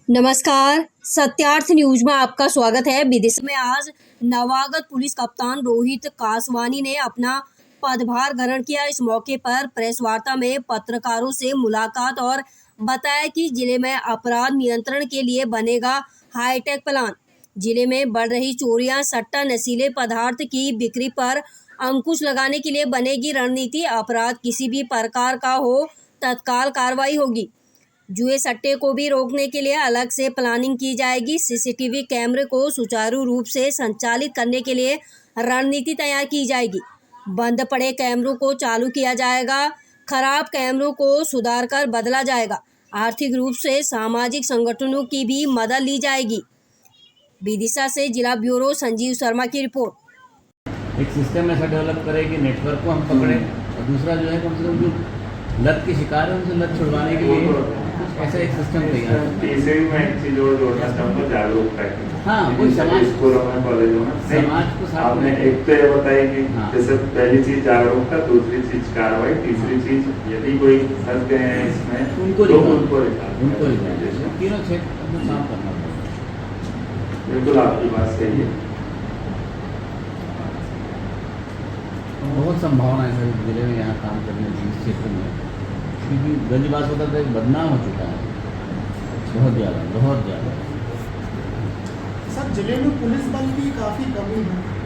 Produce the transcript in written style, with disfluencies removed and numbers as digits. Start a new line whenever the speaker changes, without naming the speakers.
नमस्कार, सत्यार्थ न्यूज में आपका स्वागत है। विदिशा में आज नवागत पुलिस कप्तान रोहित कासवानी ने अपना पदभार ग्रहण किया। इस मौके पर प्रेस वार्ता में पत्रकारों से मुलाकात और बताया कि जिले में अपराध नियंत्रण के लिए बनेगा हाईटेक प्लान। जिले में बढ़ रही चोरियां, सट्टा, नशीले पदार्थ की बिक्री पर अंकुश लगाने के लिए बनेगी रणनीति। अपराध किसी भी प्रकार का हो, तत्काल कार्रवाई होगी। जुए सट्टे को भी रोकने के लिए अलग से प्लानिंग की जाएगी। सीसीटीवी कैमरे को सुचारू रूप से संचालित करने के लिए रणनीति तैयार की जाएगी। बंद पड़े कैमरों को चालू किया जाएगा, खराब कैमरों को सुधार कर बदला जाएगा। आर्थिक रूप से सामाजिक संगठनों की भी मदद ली जाएगी। विदिशा से जिला ब्यूरो संजीव शर्मा की रिपोर्ट।
एक सिस्टम ऐसा डेवलप करें कि नेटवर्क को हम पकड़े, और दूसरा जो है कम से कम जो लत के शिकार है उनसे लत छुड़वाने के लिए ऐसा एक सिस्टम तैयार।
इसे भी मैं एक चीज और जोड़ना चाहूँगा, जागरूकता की।
हाँ, वो समाज
स्कूलों में, कॉलेजों में
समाज को साथ
आपने एक तो ये बताई कि
हाँ।
जैसे पहली चीज जागरूकता, दूसरी चीज कार्रवाई, तीसरी चीज यदि कोई फंस गए हैं इसमें
उनको
तो
रिकॉर्ड,
उनको
तीनों क्षेत्र अपना काम करना पड़ेगा।
बिल्कुल आपकी बात सही है।
बहुत संभावना है सर जिले में यहाँ काम करने की, इस क्षेत्र में, क्योंकि गंजबाज होता था बदनाम हो चुका है बहुत ज़्यादा।
सर जिले में पुलिस बल की काफ़ी कमी है।